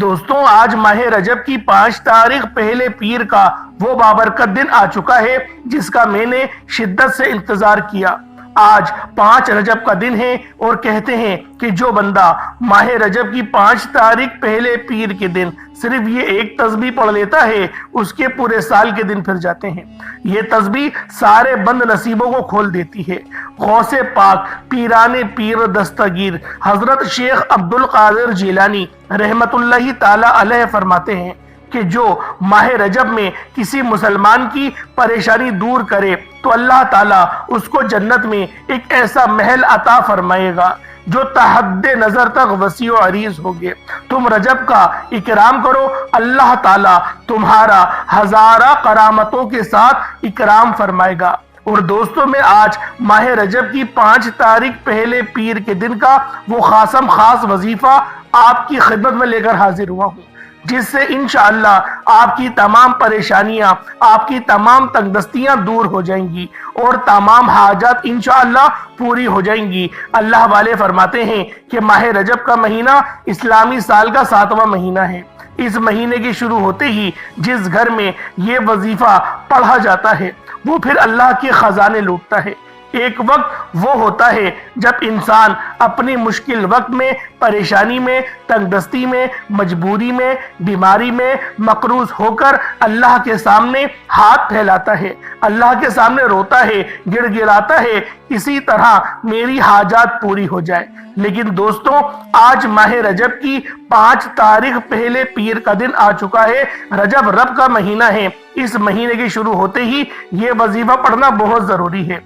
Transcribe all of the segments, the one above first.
دوستوں آج ماہ رجب کی 5 تاریخ پہلے پیر کا وہ بابرکت دن آ چکا ہے جس کا میں نے شدت سے انتظار کیا۔ آج 5 رجب کا دن ہے اور کہتے ہیں کہ جو بندہ ماہ رجب کی 5 تاریخ پہلے پیر کے دن صرف یہ ایک تسبیح پڑھ لیتا ہے اس کے پورے سال کے دن پھر جاتے ہیں۔ یہ تسبیح سارے بند نصیبوں کو کھول دیتی ہے۔ غوث پاک پیران پیر دستگیر حضرت شیخ عبدالقادر جیلانی رحمت اللہ تعالی علیہ فرماتے ہیں کہ جو ماہ رجب میں کسی مسلمان کی پریشانی دور کرے تو اللہ تعالیٰ اس کو جنت میں ایک ایسا محل عطا فرمائے گا جو تحد نظر تک وسیع و عریض ہوگے۔ تم رجب کا اکرام کرو، اللہ تعالیٰ تمہارا ہزارہ کرامتوں کے ساتھ اکرام فرمائے گا۔ اور دوستوں میں آج ماہ رجب کی 5 تاریخ پہلے پیر کے دن کا وہ خاص وظیفہ آپ کی خدمت میں لے کر حاضر ہوا ہوں، جس سے انشاءاللہ آپ کی تمام پریشانیاں، آپ کی تمام تنگدستیاں دور ہو جائیں گی اور تمام حاجات انشاءاللہ پوری ہو جائیں گی۔ اللہ والے فرماتے ہیں کہ ماہ رجب کا مہینہ اسلامی سال کا 7واں مہینہ ہے۔ اس مہینے کی شروع ہوتے ہی جس گھر میں یہ وظیفہ پڑھا جاتا ہے وہ پھر اللہ کے خزانے لوٹتا ہے۔ ایک وقت وہ ہوتا ہے جب انسان اپنی مشکل وقت میں، پریشانی میں، تنگدستی میں، مجبوری میں، بیماری میں مقروض ہو کر اللہ کے سامنے ہاتھ پھیلاتا ہے، اللہ کے سامنے روتا ہے، گڑ گڑاتا ہے، اسی طرح میری حاجات پوری ہو جائے۔ لیکن دوستوں آج ماہ رجب کی 5 تاریخ پہلے پیر کا دن آ چکا ہے۔ رجب رب کا مہینہ ہے۔ اس مہینے کی شروع ہوتے ہی یہ وظیفہ پڑھنا بہت ضروری ہے۔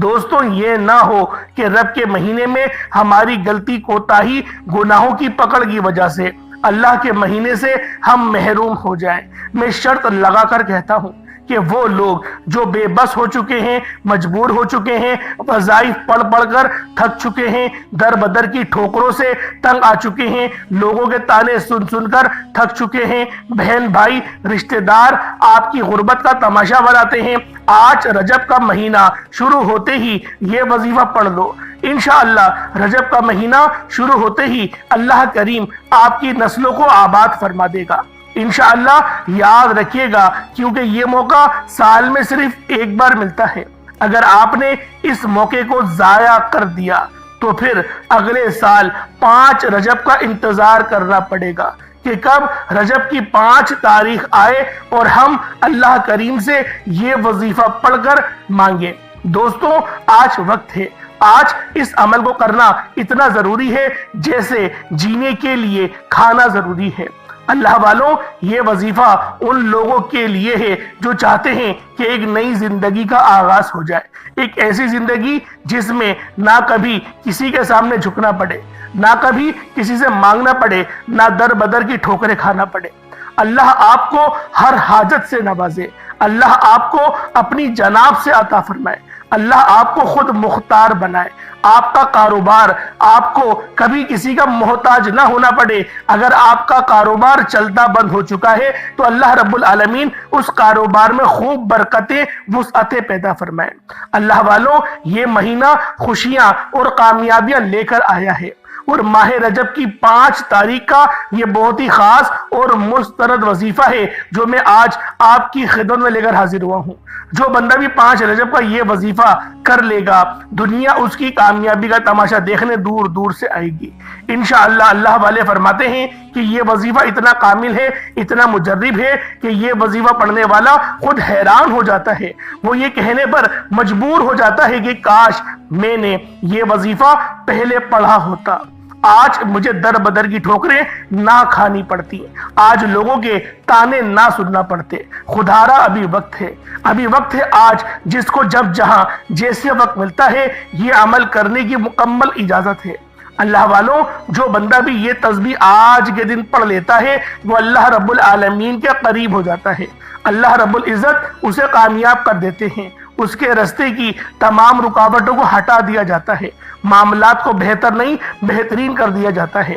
دوستوں یہ نہ ہو کہ رب کے مہینے میں ہماری غلطی کوتاہی گناہوں کی پکڑ کی وجہ سے اللہ کے مہینے سے ہم محروم ہو جائیں۔ میں شرط لگا کر کہتا ہوں کہ وہ لوگ جو بے بس ہو چکے ہیں، مجبور ہو چکے ہیں، وظائف پڑھ پڑھ کر تھک چکے ہیں، در بدر کی ٹھوکروں سے تنگ آ چکے ہیں، لوگوں کے تانے سن سن کر تھک چکے ہیں، بہن بھائی رشتہ دار آپ کی غربت کا تماشا بناتے ہیں، آج رجب کا مہینہ شروع ہوتے ہی یہ وظیفہ پڑھ لو۔ انشاءاللہ رجب کا مہینہ شروع ہوتے ہی اللہ کریم آپ کی نسلوں کو آباد فرما دے گا۔ انشاءاللہ یاد رکھیے گا کیونکہ یہ موقع سال میں صرف ایک بار ملتا ہے۔ اگر آپ نے اس موقع کو ضائع کر دیا تو پھر اگلے سال 5 رجب کا انتظار کرنا پڑے گا کہ کب رجب کی 5 تاریخ آئے اور ہم اللہ کریم سے یہ وظیفہ پڑھ کر مانگیں۔ دوستوں آج وقت ہے، آج اس عمل کو کرنا اتنا ضروری ہے جیسے جینے کے لیے کھانا ضروری ہے۔ اللہ والوں یہ وظیفہ ان لوگوں کے لیے ہے جو چاہتے ہیں کہ ایک نئی زندگی کا آغاز ہو جائے، ایک ایسی زندگی جس میں نہ کبھی کسی کے سامنے جھکنا پڑے، نہ کبھی کسی سے مانگنا پڑے، نہ در بدر کی ٹھوکریں کھانا پڑے۔ اللہ آپ کو ہر حاجت سے نوازے، اللہ آپ کو اپنی جناب سے عطا فرمائے، اللہ آپ کو خود مختار بنائے، آپ کا کاروبار آپ کو کبھی کسی کا محتاج نہ ہونا پڑے۔ اگر آپ کا کاروبار چلتا بند ہو چکا ہے تو اللہ رب العالمین اس کاروبار میں خوب برکتیں، وسعتیں پیدا فرمائے۔ اللہ والوں یہ مہینہ خوشیاں اور کامیابیاں لے کر آیا ہے اور ماہ رجب کی 5 تاریخ کا یہ بہت ہی خاص اور مستند وظیفہ ہے جو میں آج آپ کی خدمت میں لے کر حاضر ہوا ہوں۔ جو بندہ بھی 5 رجب کا یہ وظیفہ کر لے گا دنیا اس کی کامیابی کا تماشا دیکھنے دور دور سے آئے گی۔ انشاءاللہ اللہ والے فرماتے ہیں کہ یہ وظیفہ اتنا کامل ہے، اتنا مجرب ہے کہ یہ وظیفہ پڑھنے والا خود حیران ہو جاتا ہے، وہ یہ کہنے پر مجبور ہو جاتا ہے کہ کاش میں نے یہ وظیفہ پہلے پڑھا ہوتا، آج مجھے در بدر کی ٹھوکریں نہ کھانی پڑتی، آج لوگوں کے تانے نہ سننا پڑتے۔ خدارا ابھی وقت ہے، ابھی وقت ہے آج جس کو جب جہاں جیسے وقت ملتا ہے یہ عمل کرنے کی مکمل اجازت ہے۔ اللہ والوں جو بندہ بھی یہ تسبیح آج کے دن پڑھ لیتا ہے وہ اللہ رب العالمین کے قریب ہو جاتا ہے، اللہ رب العزت اسے کامیاب کر دیتے ہیں، اس کے راستے کی تمام رکاوٹوں کو ہٹا دیا جاتا ہے، معاملات کو بہتر نہیں بہترین کر دیا جاتا ہے۔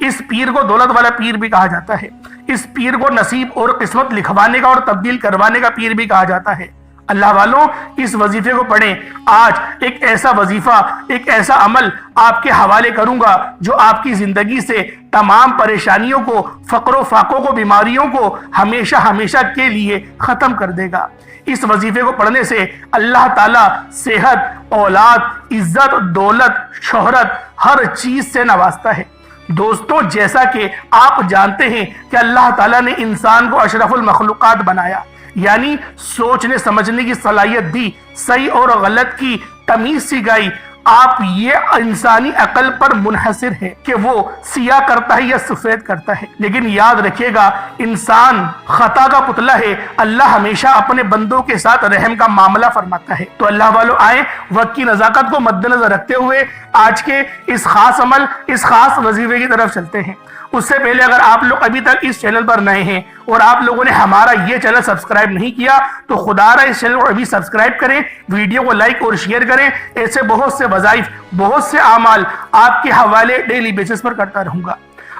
اس پیر کو دولت والا پیر بھی کہا جاتا ہے، اس پیر کو نصیب اور قسمت لکھوانے کا اور تبدیل کروانے کا پیر بھی کہا جاتا ہے۔ اللہ والوں اس وظیفے کو پڑھیں۔ آج ایک ایسا وظیفہ، ایک ایسا عمل آپ کے حوالے کروں گا جو آپ کی زندگی سے تمام پریشانیوں کو، فقر و فاقوں کو، بیماریوں کو ہمیشہ ہمیشہ کے لیے ختم کر دے گا۔ اس وظیفے کو پڑھنے سے اللہ تعالیٰ صحت، اولاد، عزت، دولت، شہرت ہر چیز سے نوازتا ہے۔ دوستوں، جیسا کہ آپ جانتے ہیں کہ اللہ تعالیٰ نے انسان کو اشرف المخلوقات بنایا، یعنی سوچنے سمجھنے کی صلاحیت دی، صحیح اور غلط کی تمیز سکھائی۔ آپ یہ انسانی عقل پر منحصر ہے کہ وہ سیاہ کرتا ہے یا سفید کرتا ہے، لیکن یاد رکھیے گا انسان خطا کا پتلا ہے۔ اللہ ہمیشہ اپنے بندوں کے ساتھ رحم کا معاملہ فرماتا ہے۔ تو اللہ والوں آئیں وقت کی نزاکت کو مد نظر رکھتے ہوئے آج کے اس خاص عمل، اس خاص وظیفے کی طرف چلتے ہیں۔ اس سے پہلے اگر آپ لوگ ابھی تک اس چینل پر نئے ہیں اور آپ لوگوں نے ہمارا یہ چینل سبسکرائب نہیں کیا تو خدا را اس چینل کو ابھی سبسکرائب کریں، ویڈیو کو لائک اور شیئر کریں۔ ایسے بہت سے وظائف، بہت سے اعمال آپ کے حوالے ڈیلی بیسس پر کرتا رہوں گا۔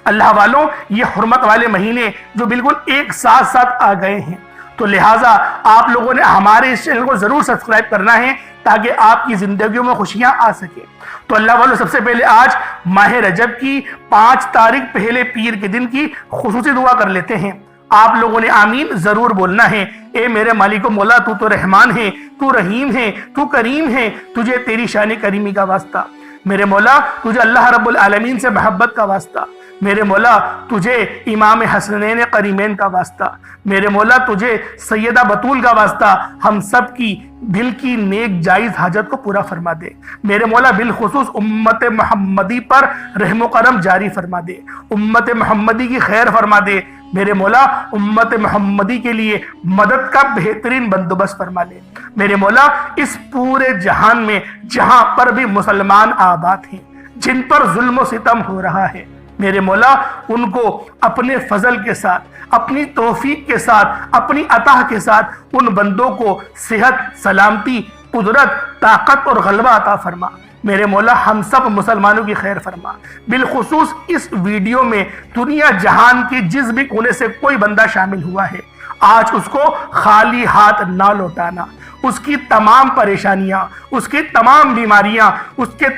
اللہ والوں، یہ حرمت والے مہینے جو بالکل ایک ساتھ آ گئے ہیں، تو لہٰذا آپ لوگوں نے ہمارے اس چینل کو ضرور سبسکرائب کرنا ہے تاکہ آپ کی زندگیوں میں خوشیاں آ سکیں۔ تو اللہ والوں، سب سے پہلے آج ماہ رجب کی 5 تاریخ پہلے پیر کے دن کی خصوصی دعا کر لیتے ہیں۔ آپ لوگوں نے آمین ضرور بولنا ہے۔ اے میرے مالک و مولا، تو تو رحمان ہے، تو رحیم ہے، تو کریم ہے، تجھے تیری شان کریمی کا واسطہ۔ میرے مولا، تجھے اللہ رب العالمین سے محبت کا واسطہ۔ میرے مولا، تجھے امام حسنین قریمین کا واسطہ۔ میرے مولا، تجھے سیدہ بطول کا واسطہ، ہم سب کی دل کی نیک جائز حاجت کو پورا فرما دے۔ میرے مولا، بالخصوص امت محمدی پر رحم و کرم جاری فرما دے، امت محمدی کی خیر فرما دے۔ میرے مولا، امت محمدی کے لیے مدد کا بہترین بندوبست فرما لے۔ میرے مولا، اس پورے جہان میں جہاں پر بھی مسلمان آباد ہیں، جن پر ظلم و ستم ہو رہا ہے، میرے مولا ان کو اپنے فضل کے ساتھ، اپنی توفیق کے ساتھ، اپنی عطا کے ساتھ ان بندوں کو صحت، سلامتی، قدرت، طاقت اور غلبہ عطا فرما۔ میرے مولا، ہم سب مسلمانوں کی خیر فرما۔ بالخصوص اس ویڈیو میں دنیا جہان کے جس بھی کونے سے کوئی بندہ شامل ہوا ہے، آج اس کو خالی ہاتھ نہ لوٹانا۔ اس کی تمام پریشانیاں، اس کی تمام بیماریاں، اس کے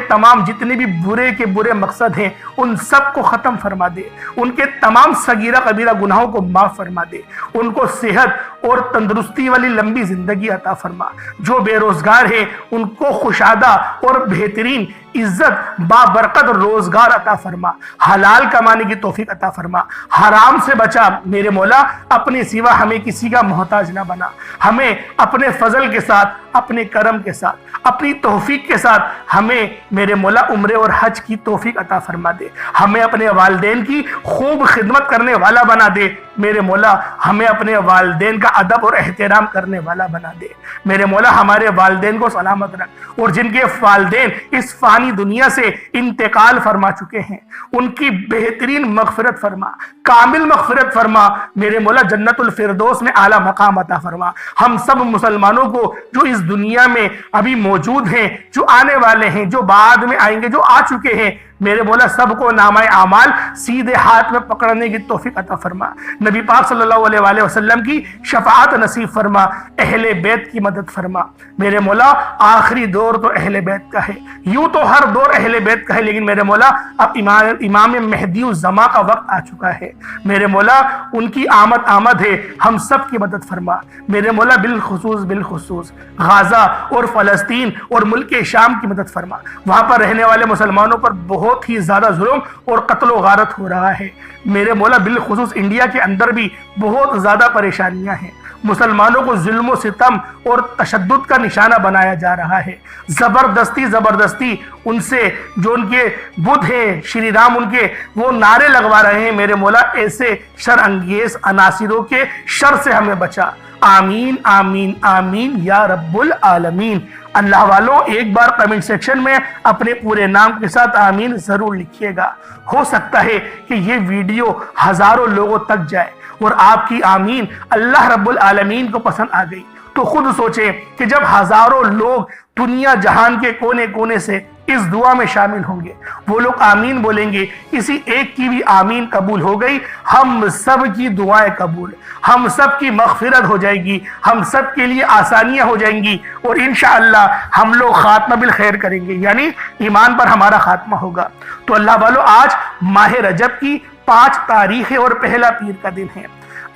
تمام جتنے بھی برے کے برے مقصد ہیں، ان سب کو ختم فرما دے۔ ان کے تمام صغیرہ کبیرہ گناہوں کو معاف فرما دے۔ ان کو صحت اور تندرستی والی لمبی زندگی عطا فرما۔ جو بے روزگار ہیں ان کو خوشادہ اور بہترین عزت بابرکت روزگار عطا فرما۔ حلال کمانے کی توفیق عطا فرما۔ حرام سے بچا میرے مولا، اپنے سوا ہمیں کسی کا محتاج نہ بنا۔ ہمیں اپنے فضل کے ساتھ، اپنے کرم کے ساتھ، اپنی توفیق کے ساتھ ہمیں میرے مولا عمرے اور حج کی توفیق عطا فرما دے۔ ہمیں اپنے والدین کی خوب خدمت کرنے والا بنا دے۔ میرے مولا، ہمیں اپنے والدین کا ادب اور احترام کرنے والا بنا دے۔ میرے مولا، ہمارے والدین کو سلامت رکھ، اور جن کے والدین اس فانی دنیا سے انتقال فرما چکے ہیں ان کی بہترین مغفرت فرما، کامل مغفرت فرما۔ میرے مولا، جنت الفردوس میں اعلیٰ مقام عطا فرما۔ ہم سب مسلمانوں کو جو اس دنیا میں ابھی موجود ہیں، جو آنے والے ہیں، جو بعد میں آئیں گے، جو آ چکے ہیں، میرے مولا سب کو نامہ اعمال سیدھے ہاتھ میں پکڑنے کی توفیق عطا فرما۔ نبی پاک صلی اللہ علیہ وآلہ وسلم کی شفاعت نصیب فرما۔ اہل بیت کی مدد فرما۔ میرے مولا، آخری دور تو اہل بیت کا ہے، یوں تو ہر دور اہل بیت کا ہے، لیکن میرے مولا اب امام مہدی الزما کا وقت آ چکا ہے۔ میرے مولا، ان کی آمد ہے، ہم سب کی مدد فرما۔ میرے مولا، بالخصوص غازہ اور فلسطین اور ملک شام کی مدد فرما۔ وہاں پر رہنے والے مسلمانوں پر بہت ہی زیادہ ظلم اور قتل و غارت ہو رہا ہے۔ میرے مولا، بالخصوص انڈیا کے اندر بھی بہت زیادہ پریشانیاں ہیں۔ مسلمانوں کو ظلم و ستم اور تشدد کا نشانہ بنایا جا رہا ہے۔ زبردستی ان سے جو ان کے بدھ ہیں، شری رام، ان کے وہ نعرے لگوا رہے ہیں۔ میرے مولا، ایسے شر انگیز عناصروں کے شر سے ہمیں بچا۔ آمین آمین آمین یا رب العالمین۔ اللہ والوں، ایک بار کمنٹ سیکشن میں اپنے پورے نام کے ساتھ آمین ضرور لکھیے گا۔ ہو سکتا ہے کہ یہ ویڈیو ہزاروں لوگوں تک جائے اور آپ کی آمین اللہ رب العالمین کو پسند آ گئی تو خود سوچیں کہ جب ہزاروں لوگ دنیا جہان کے کونے کونے سے اس دعا میں شامل ہوں گے، وہ لوگ آمین بولیں گے، کسی ایک کی بھی آمین قبول ہو گئی، ہم سب کی دعائیں قبول، ہم سب کی مغفرت ہو جائے گی، ہم سب کے لیے آسانیاں ہو جائیں گی، اور انشاءاللہ ہم لوگ خاتمہ بالخیر کریں گے، یعنی ایمان پر ہمارا خاتمہ ہوگا۔ تو اللہ والو، آج ماہ رجب کی 5 تاریخ اور پہلا پیر کا دن ہے۔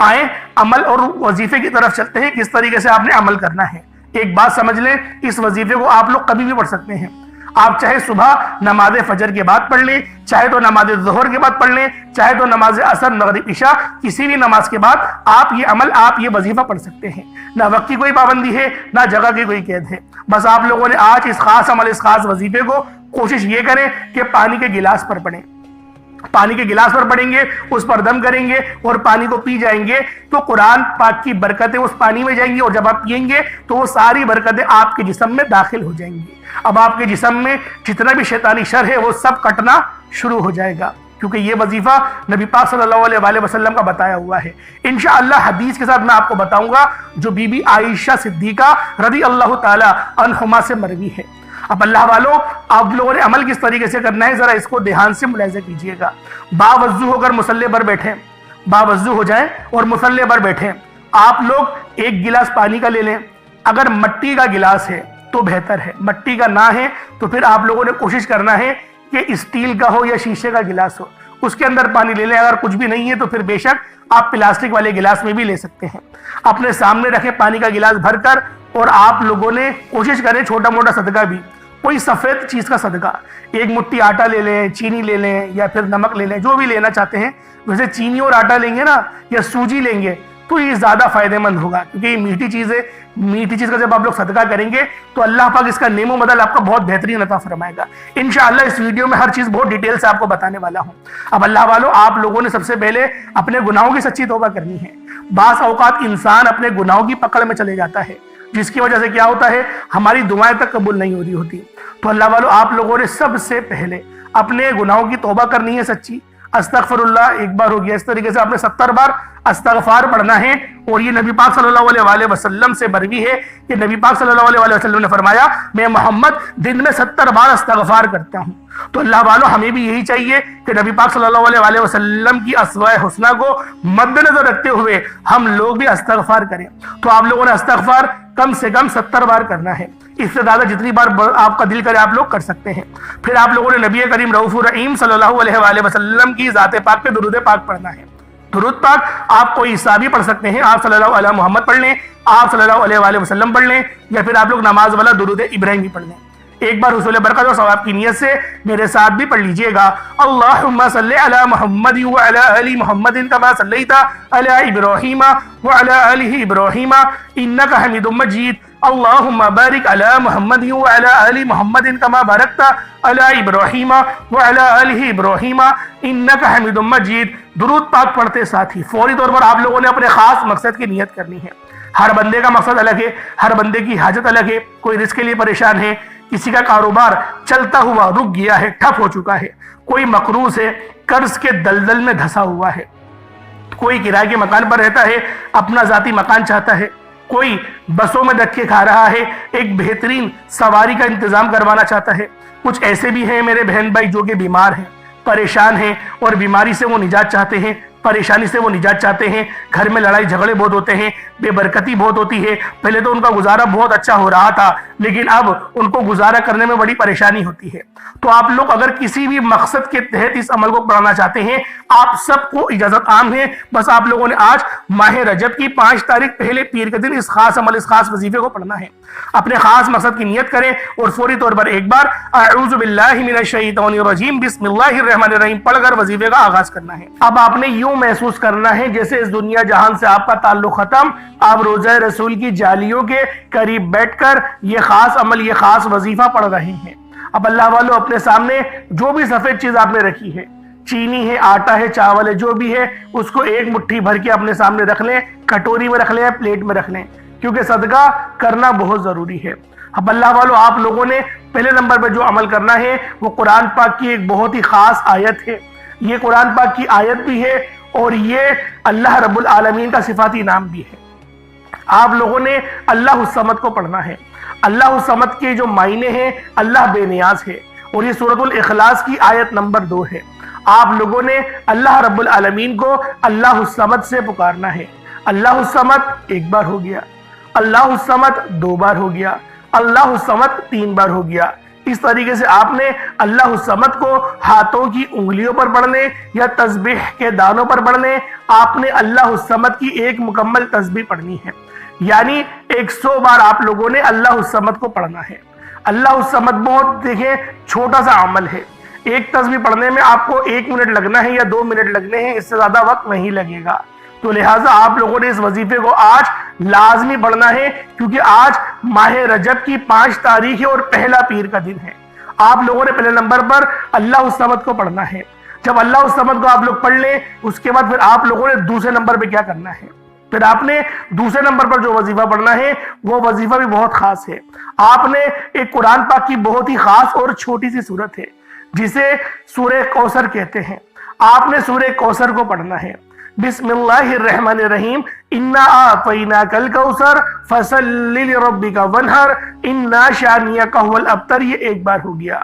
آئیں عمل اور وظیفے کی طرف چلتے ہیں، کس طریقے سے آپ نے عمل کرنا ہے۔ ایک بات سمجھ لیں، اس وظیفے کو آپ لوگ کبھی بھی پڑھ سکتے ہیں۔ آپ چاہے صبح نماز فجر کے بعد پڑھ لیں، چاہے تو نماز ظہر کے بعد پڑھ لیں، چاہے تو نماز عصر مغرب عشاء، کسی بھی نماز کے بعد آپ یہ وظیفہ پڑھ سکتے ہیں۔ نہ وقت کی کوئی پابندی ہے، نہ جگہ کی کوئی قید ہے۔ بس آپ لوگوں نے آج اس خاص عمل، اس خاص وظیفے کو کوشش یہ کریں کہ پانی کے گلاس پر پڑھیں۔ پانی کے گلاس پر پڑیں گے، اس پر دم کریں گے اور پانی کو پی جائیں گے تو قرآن پاک کی برکتیں اس پانی میں جائیں گی، اور جب آپ پئیں گے تو وہ ساری برکتیں آپ کے جسم میں داخل ہو جائیں گی۔ اب آپ کے جسم میں جتنا بھی شیطانی شر ہے وہ سب کٹنا شروع ہو جائے گا، کیونکہ یہ وظیفہ نبی پاک صلی اللہ علیہ وآلہ وسلم کا بتایا ہوا ہے۔ انشاءاللہ حدیث کے ساتھ میں آپ کو بتاؤں گا جو بی بی عائشہ صدیقہ رضی اللہ تعالی عنہما سے مروی ہے۔ اب اللہ والوں، آپ لوگوں نے عمل کس طریقے سے کرنا ہے، ذرا اس کو دھیان سے ملاحظہ کیجئے گا۔ باوضو ہو کر مصلی پر بیٹھیں، باوضو ہو جائیں اور مصلی پر بیٹھیں۔ آپ لوگ ایک گلاس پانی کا لے لیں، اگر مٹی کا گلاس ہے تو بہتر ہے، مٹی کا نہ ہے تو پھر آپ لوگوں نے کوشش کرنا ہے کہ اسٹیل کا ہو یا شیشے کا گلاس ہو، اس کے اندر پانی لے لیں۔ اگر کچھ بھی نہیں ہے تو پھر بے شک آپ پلاسٹک والے گلاس میں بھی لے سکتے ہیں۔ اپنے سامنے رکھیں پانی کا گلاس بھر کر، اور آپ لوگوں نے کوشش کریں چھوٹا موٹا صدقہ بھی، کوئی سفید چیز کا صدقہ، ایک مٹھی آٹا لے لیں، چینی لے لیں یا پھر نمک لے لیں، جو بھی لینا چاہتے ہیں۔ ویسے چینی اور آٹا لیں گے نا یا سوجی لیں گے تو یہ زیادہ فائدہ مند ہوگا، کیونکہ یہ میٹھی چیز ہے۔ میٹھی چیز کا جب آپ لوگ صدقہ کریں گے تو اللہ پاک اس کا نعم و بدل آپ کا بہت بہترین عطا فرمائے گا۔ انشاءاللہ اس ویڈیو میں ہر چیز بہت ڈیٹیل سے آپ کو بتانے والا ہوں۔ اب اللہ والوں، آپ لوگوں نے سب سے پہلے اپنے گناہوں کی سچی توبہ کرنی ہے۔ بعض اوقات انسان اپنے گناہوں کی پکڑ میں چلے جاتا ہے، جس کی وجہ سے کیا ہوتا ہے، ہماری دعائیں تک قبول نہیں ہو رہی ہوتی۔ تو اللہ والوں، آپ لوگوں نے سب سے پہلے اپنے گناہوں کی توبہ کرنی ہے سچی۔ استغفر اللہ ایک بار ہو گیا، اس طریقے سے آپ نے 70 بار استغفار پڑھنا ہے۔ اور یہ نبی پاک صلی اللہ علیہ وآلہ وسلم سے مروی ہے کہ نبی پاک صلی اللہ علیہ وآلہ وسلم نے فرمایا، میں محمد دن میں 70 بار استغفار کرتا ہوں۔ تو اللہ والوں، ہمیں بھی یہی چاہیے کہ نبی پاک صلی اللہ علیہ وآلہ وسلم کی اسوہ حسنہ کو مد نظر رکھتے ہوئے ہم لوگ بھی استغفار کریں۔ تو آپ لوگوں نے استغفار کم سے کم 70 بار کرنا ہے، اس سے زیادہ جتنی بار آپ کا دل کرے آپ لوگ کر سکتے ہیں۔ پھر آپ لوگوں نے نبی کریم رؤوف الرحیم صلی اللہ علیہ وآلہ وسلم کی ذات پاک پہ درود پاک پڑھنا ہے۔ درود پاک آپ کوئی عیسیٰ بھی پڑھ سکتے ہیں، آپ صلی اللہ علیہ محمد پڑھ لیں، آپ صلی اللہ علیہ وآلہ وسلم پڑھ لیں، یا پھر آپ لوگ نماز والا درود ابراہیم بھی پڑھ لیں۔ ایک بار حصول برکت اور ثواب کی نیت سے میرے ساتھ بھی پڑھ لیجئے گا۔ اللہم صلی علی محمد وعلی آل محمد کما صلیت علی ابراہیم وعلی آل ابراہیم انک حمید مجید۔ اللہم بارک علی محمد وعلی آل محمد کما بارکت علی ابراہیم وعلی آل ابراہیم انک حمید مجید۔ درود پاک پڑھتے ساتھ ہی فوری طور پر آپ لوگوں نے اپنے خاص مقصد کی نیت کرنی ہے۔ ہر بندے کا مقصد الگ ہے، ہر بندے کی حاجت الگ ہے۔ کوئی رزق کے لیے پریشان ہے، کسی کا کاروبار چلتا ہوا رک گیا ہے، ٹھپ ہو چکا ہے، کوئی مقروض ہے، قرض کے دلدل میں دھسا ہوا ہے، کوئی کرائے کے مکان پر رہتا ہے، اپنا ذاتی مکان چاہتا ہے، کوئی بسوں میں دھکے کھا رہا ہے، ایک بہترین سواری کا انتظام کروانا چاہتا ہے۔ کچھ ایسے بھی ہیں میرے بہن بھائی جو کہ بیمار ہیں، پریشان ہیں، اور بیماری سے وہ نجات چاہتے ہیں، پریشانی سے وہ نجات چاہتے ہیں۔ گھر میں لڑائی جھگڑے بہت ہوتے ہیں، بے برکتی بہت ہوتی ہے۔ پہلے تو ان کا گزارا بہت اچھا ہو رہا تھا، لیکن اب ان کو گزارا کرنے میں بڑی پریشانی ہوتی ہے۔ تو آپ لوگ اگر کسی بھی مقصد کے تحت اس عمل کو پڑھنا چاہتے ہیں، آپ سب کو اجازت عام ہے۔ بس آپ لوگوں نے آج ماہ رجب کی 5 تاریخ پہلے پیر کے دن اس خاص عمل، اس خاص وظیفے کو پڑھنا ہے۔ اپنے خاص مقصد کی نیت کریں اور فوری طور پر ایک بار اعوذ باللہ من الشیطان الرجیم بسم اللہ الرحمن الرحیم پڑھ کر وظیفے کا آغاز کرنا ہے۔ اب آپ نے یوں محسوس کرنا ہے جیسے اس دنیا جہان سے آپ کا تعلق ختم، آپ روضہ رسول کی جالیوں کے قریب بیٹھ کر یہ خاص عمل، یہ خاص وظیفہ پڑھ رہے ہیں۔ اب اللہ والوں، اپنے سامنے جو بھی سفید چیز آپ نے رکھی ہے، چینی ہے، آٹا ہے، چاول ہے، جو بھی ہے، اس کو ایک مٹھی بھر کے اپنے سامنے رکھ لیں، کٹوری میں رکھ لیں، پلیٹ میں رکھ لیں، کیونکہ صدقہ کرنا بہت ضروری ہے۔ اب اللہ والوں، آپ لوگوں نے پہلے نمبر پر جو عمل کرنا ہے وہ قرآن پاک کی ایک بہت ہی خاص آیت ہے۔ یہ قرآن پاک کی آیت بھی ہے اور یہ اللہ رب العالمین کا صفاتی نام بھی ہے۔ آپ لوگوں نے اللہ الصمد کو پڑھنا ہے۔ اللہ الصمد کے جو معنی ہیں، اللہ بے نیاز ہے، اور یہ سورۃ الاخلاص کی آیت نمبر 2 ہے۔ آپ لوگوں نے اللہ رب العالمین کو اللہ الصمد سے پکارنا ہے۔ اللہ الصمد ایک بار ہو گیا، اللہ الصمد 2 بار ہو گیا، اللہ الصمد 3 بار ہو گیا۔ اس طریقے سے آپ نے اللہ الصمد کو ہاتھوں کی انگلیوں پر پڑھنے یا تسبیح کے دانوں پر پڑھنے، آپ نے اللہ الصمد کی ایک مکمل تسبیح پڑھنی ہے، یعنی 100 بار آپ لوگوں نے اللہ الصمد کو پڑھنا ہے۔ اللہ الصمد بہت دیکھیں چھوٹا سا عمل ہے، ایک تسبیح پڑھنے میں آپ کو 1 منٹ لگنا ہے یا 2 منٹ لگنے ہیں، اس سے زیادہ وقت نہیں لگے گا۔ تو لہٰذا آپ لوگوں نے اس وظیفے کو آج لازمی پڑھنا ہے، کیونکہ آج ماہ رجب کی 5 تاریخ ہے اور پہلا پیر کا دن ہے۔ آپ لوگوں نے پہلے نمبر پر اللہ الصمد کو پڑھنا ہے۔ جب اللہ الصمد کو آپ لوگ پڑھ لیں، اس کے بعد پھر آپ لوگوں نے دوسرے نمبر پہ کیا کرنا ہے؟ پھر آپ نے دوسرے نمبر پر جو وظیفہ پڑھنا ہے وہ وظیفہ بھی بہت خاص ہے۔ آپ نے ایک قرآن پاک کی بہت ہی خاص اور چھوٹی سی سورت ہے جسے سورہ کوثر کہتے ہیں، آپ نے سورہ کوثر کو پڑھنا ہے۔ بسم اللہ الرحمن الرحیم، انا اعطیناک الکوثر فصل لربک وانحر انا شانیک هو الابتر، یہ ایک بار ہو گیا۔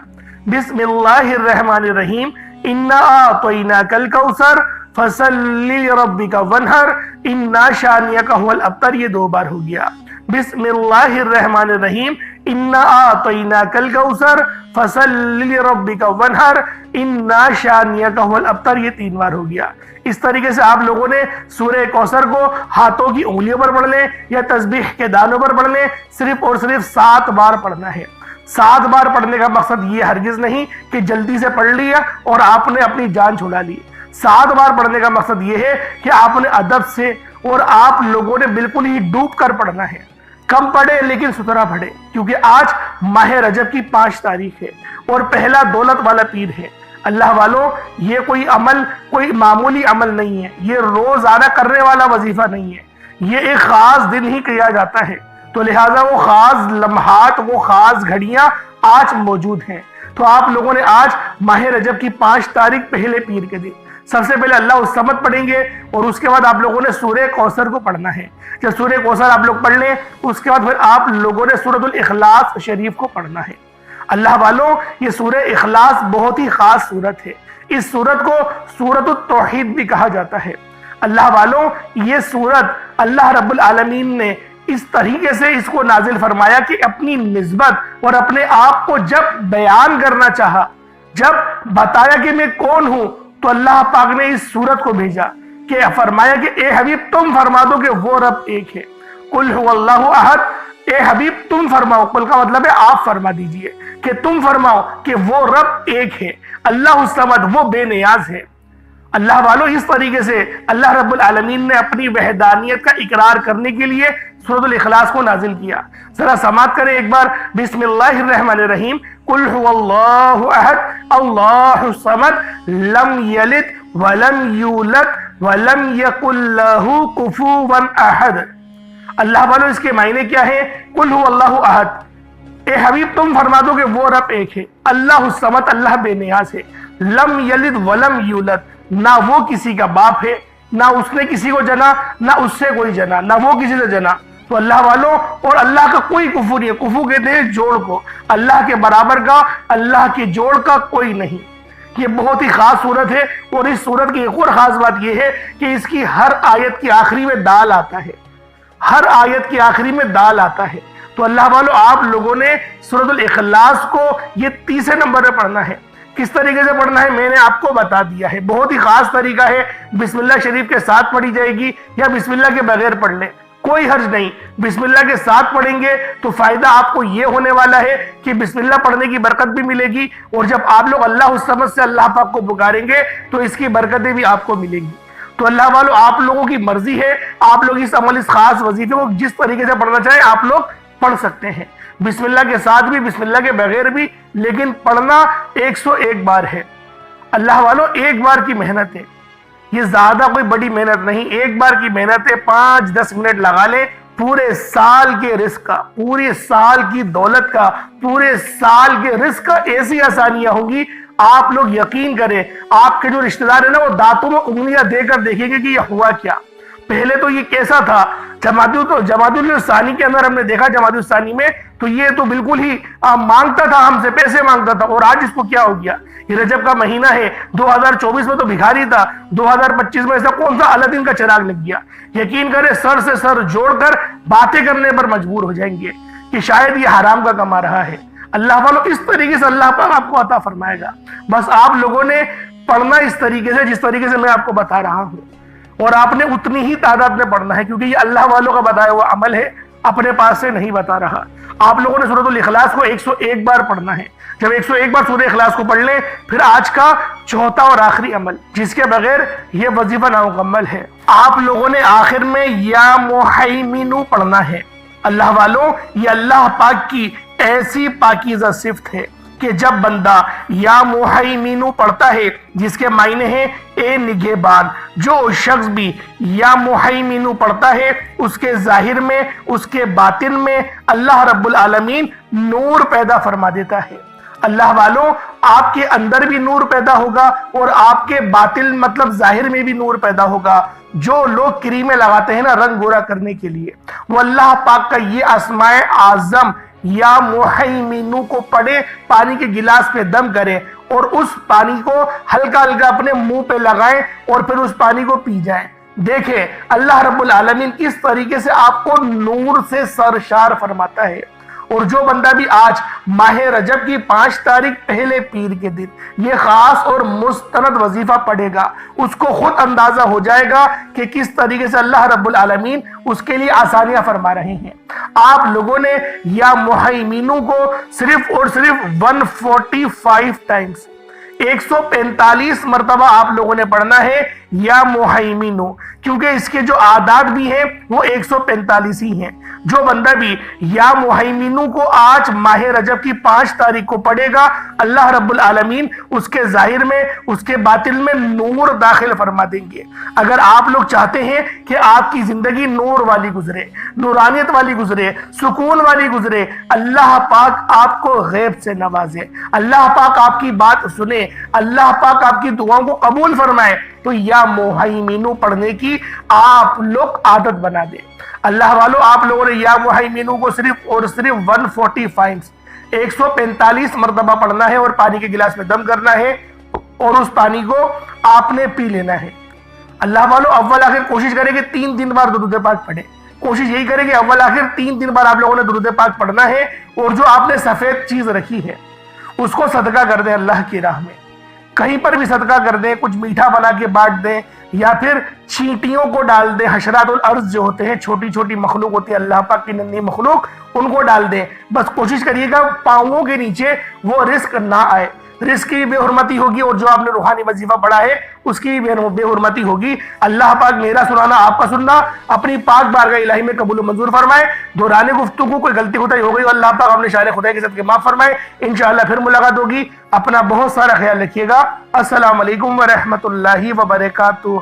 بسم اللہ الرحمن الرحیم، انا اعطیناک الکوثر فصل لربک وانحر انا شانیک هو الابتر، یہ 2 بار ہو گیا۔ بسم اللہ الرحمن الرحیم، انا اعطیناک الکوثر فصل لربک وانحر انا شانیک هو الابتر، یہ 3 بار ہو گیا۔ اس طریقے سے آپ لوگوں نے سورہ کوثر کو ہاتھوں کی انگلیوں پر پڑھ لیں یا تسبیح کے دانوں پر پڑھ لیں، صرف اور صرف 7 بار پڑھنا ہے۔ 7 بار پڑھنے کا مقصد یہ ہرگز نہیں کہ جلدی سے پڑھ لیا اور آپ نے اپنی جان چھڑا لی۔ 7 بار پڑھنے کا مقصد یہ ہے کہ آپ نے ادب سے اور آپ لوگوں نے بالکل ہی ڈوب کر پڑھنا ہے۔ کم پڑھے لیکن ستھرا پڑھے، کیونکہ آج ماہ رجب کی 5 تاریخ ہے اور پہلا دولت والا پیر ہے۔ اللہ والوں، یہ کوئی عمل کوئی معمولی عمل نہیں ہے، یہ روزانہ کرنے والا وظیفہ نہیں ہے، یہ ایک خاص دن ہی کیا جاتا ہے۔ تو لہٰذا وہ خاص لمحات، وہ خاص گھڑیاں آج موجود ہیں۔ تو آپ لوگوں نے آج ماہ رجب کی 5 تاریخ پہلے پیر کے دن سب سے پہلے اللہ الصمد پڑھیں گے اور اس کے بعد آپ لوگوں نے سورہ کوثر کو پڑھنا ہے۔ جب سورہ کوثر آپ لوگ پڑھ لیں، اس کے بعد پھر آپ لوگوں نے سورۃ الاخلاص شریف کو پڑھنا ہے۔ اللہ والوں، یہ سورہ اخلاص بہت ہی خاص سورت ہے۔ اس سورت کو سورۃ التوحید بھی کہا جاتا ہے۔ اللہ والوں، یہ سورت اللہ رب العالمین نے اس طریقے سے اس کو نازل فرمایا کہ اپنی نسبت اور اپنے آپ کو جب بیان کرنا چاہا، جب بتایا کہ میں کون ہوں، تو اللہ پاک نے اس سورت کو بھیجا کہ فرمایا کہ اے حبیب تم فرما دو کہ وہ رب ایک ہے۔ قل هو اللہ احد، اے حبیب تم فرماؤ، قل کا مطلب ہے آپ فرما دیجئے کہ تم فرماؤ کہ وہ رب ایک ہے، اللہ الصمد، وہ بے نیاز ہے۔ اللہ والوں، اس طریقے سے اللہ رب العالمین نے اپنی وحدانیت کا اقرار کرنے کے لیے سورۃ الاخلاص کو نازل کیا۔ ذرا سماعت کریں ایک بار، بسم اللہ الرحمن الرحیم، قل هو اللہ احد اللہ الصمد لم یلد ولم یولد ولم یکن لہ کفوا احد۔ اللہ والوں، اس کے معنی کیا ہے؟ قل هو اللہ احد، اے حبیب تم فرما دو کہ وہ رب ایک ہے، اللہ الصمد، اللہ بے نیاز ہے، لم یلد ولم یولد، نہ وہ کسی کا باپ ہے، نہ اس نے کسی کو جنا، نہ اس سے کوئی جنا، نہ وہ کسی سے جنا۔ تو اللہ والوں، اور اللہ کا کوئی کفو نہیں ہے، کفو کہتے ہیں جوڑ کو، اللہ کے برابر کا، اللہ کے جوڑ کا کوئی نہیں۔ یہ بہت ہی خاص صورت ہے، اور اس صورت کی ایک اور خاص بات یہ ہے کہ اس کی ہر آیت کی آخری میں دال آتا ہے، ہر آیت کی آخری میں دال آتا ہے۔ تو اللہ والوں، آپ لوگوں نے سورۃ الاخلاص کو یہ 30 نمبر پہ پڑھنا ہے۔ کس طریقے سے پڑھنا ہے میں نے آپ کو بتا دیا ہے، بہت ہی خاص طریقہ ہے۔ بسم اللہ شریف کے ساتھ پڑھی جائے گی یا بسم اللہ کے بغیر پڑھ لیں، کوئی حرج نہیں۔ بسم اللہ کے ساتھ پڑھیں گے تو فائدہ آپ کو یہ ہونے والا ہے کہ بسم اللہ پڑھنے کی برکت بھی ملے گی، اور جب آپ لوگ اللہ الصمد سے اللہ پاک کو پکاریں گے تو اس کی برکتیں بھی آپ کو ملیں گی۔ تو اللہ والوں، آپ لوگوں کی مرضی ہے، آپ لوگ اس عمل، اس خاص وظیفے کو جس طریقے سے پڑھنا چاہیں آپ لوگ پڑھ سکتے ہیں، بسم اللہ کے ساتھ بھی، بسم اللہ کے بغیر بھی، لیکن پڑھنا 101 بار ہے۔ اللہ والوں، ایک بار کی محنت ہے، یہ زیادہ کوئی بڑی محنت نہیں، ایک بار کی محنت ہے، 5-10 منٹ لگا لیں، پورے سال کے رزق کا، پورے سال کی دولت کا، پورے سال کے رزق کا ایسی آسانیاں ہوں گی، آپ لوگ یقین کریں، آپ کے جو رشتہ دار ہیں نا، وہ دانتوں میں انگلیاں دے کر دیکھیں گے کہ یہ ہوا کیا۔ پہلے تو یہ کیسا تھا، جمادی الثانی کے اندر ہم نے دیکھا، جمادی الثانی میں تو یہ تو بالکل ہی مانگتا تھا، ہم سے پیسے مانگتا تھا، اور آج اس کو کیا ہو گیا؟ یہ رجب کا مہینہ ہے، 2024 میں تو بھکاری تھا، 2025 میں ایسا کون سا الدین کا چراغ لگ گیا؟ یقین کرے سر سے سر جوڑ کر باتیں کرنے پر مجبور ہو جائیں گے کہ شاید یہ حرام کا کما رہا ہے۔ اللہ والوں اس طریقے سے اللہ پاک آپ کو عطا فرمائے گا، بس آپ لوگوں نے پڑھنا اس طریقے سے جس طریقے سے میں آپ کو بتا رہا ہوں، اور آپ نے اتنی ہی تعداد میں پڑھنا ہے، کیونکہ یہ اللہ والوں کا بتایا ہوا عمل ہے، اپنے پاس سے نہیں بتا رہا۔ آپ لوگوں نے سورۃ الاخلاص کو 101 بار پڑھنا ہے۔ جب 101 بار سورۃ اخلاص کو پڑھ لیں، پھر آج کا چوتھا اور آخری عمل جس کے بغیر یہ وظیفہ نامکمل ہے، آپ لوگوں نے آخر میں یا محیمن پڑھنا ہے۔ اللہ والوں، یہ اللہ پاک کی ایسی پاکیزہ صفت ہے کہ جب بندہ یا محیمن پڑھتا ہے، جس کے معنی ہیں اے نگہبان، جو شخص بھی یا محیمن پڑھتا ہے، اس کے ظاہر میں، اس کے باطن میں اللہ رب العالمین نور پیدا فرما دیتا ہے۔ اللہ والوں، آپ کے اندر بھی نور پیدا ہوگا اور آپ کے باطن مطلب ظاہر میں بھی نور پیدا ہوگا۔ جو لوگ کریمیں لگاتے ہیں نا رنگ گورا کرنے کے لیے، وہ اللہ پاک کا یہ اسماء اعظم یا محیمن کو پڑھے، پانی کے گلاس پہ دم کرے اور اس پانی کو ہلکا ہلکا اپنے منہ پہ لگائیں اور پھر اس پانی کو پی جائیں۔ دیکھیں اللہ رب العالمین کس طریقے سے آپ کو نور سے سرشار فرماتا ہے۔ اور جو بندہ بھی آج ماہ رجب کی 5 تاریخ پہلے پیر کے دن یہ خاص اور مستند وظیفہ پڑھے گا، اس کو خود اندازہ ہو جائے گا کہ کس طریقے سے اللہ رب العالمین اس کے لیے آسانیاں فرما رہے ہیں۔ آپ لوگوں نے یا محیمن کو صرف اور صرف 145 ٹائمز 145 مرتبہ آپ لوگوں نے پڑھنا ہے یا محیمن، کیونکہ اس کے جو اعداد بھی ہیں وہ 145 ہی ہیں۔ جو بندہ بھی یا محیمن کو آج ماہ رجب کی 5 تاریخ کو پڑھے گا، اللہ رب العالمین اس کے ظاہر میں، اس کے باطن میں نور داخل فرما دیں گے۔ اگر آپ لوگ چاہتے ہیں کہ آپ کی زندگی نور والی گزرے، نورانیت والی گزرے، سکون والی گزرے، اللہ پاک آپ کو غیب سے نوازے، اللہ پاک آپ کی بات سنے، اللہ پاک آپ کی دعاؤں کو قبول فرمائے، تو یا محیمن پڑھنے کی آپ لوگ عادت بنا دیں۔ اللہ والوں، آپ لوگوں نے یا محیمن کو صرف اور صرف 145 مرتبہ پڑھنا ہے اور پانی کے گلاس میں دم کرنا ہے اور اس پانی کو آپ نے پی لینا ہے۔ اللہ والوں، اول آخر کوشش کریں کہ 3 دن بار درود پاک پڑھیں۔ کوشش یہی کریں کہ اول آخر 3 دن بار آپ لوگوں نے درود پاک پڑھنا ہے، اور جو آپ نے سفید چیز رکھی ہے اس کو صدقہ کر دیں اللہ کی راہ میں۔ کہیں پر بھی صدقہ کر دیں، کچھ میٹھا بنا کے بانٹ دیں، یا پھر چینٹیوں کو ڈال دیں۔ حشرات الارض جو ہوتے ہیں، چھوٹی چھوٹی مخلوق ہوتی ہے اللہ پاک کی ننھی مخلوق، ان کو ڈال دیں۔ بس کوشش کریے گا پاؤں کے نیچے وہ رزق نہ آئے، رزق کی بے حرمتی ہوگی، اور جو آپ نے روحانی وظیفہ پڑھا ہے اس کی بے حرمتی ہوگی۔ اللہ پاک میرا سنانا، آپ کا سننا اپنی پاک بارگاہ الہی میں قبول و منظور فرمائے۔ دوران گفتگو کوئی غلطی ہوتا ہو گئی، اللہ پاک اپنے شان خدا کے صدقے معاف فرمائے۔ انشاءاللہ پھر ملاقات ہوگی۔ اپنا بہت سارا خیال رکھیے گا۔ السلام علیکم ورحمۃ اللہ وبرکاتہ۔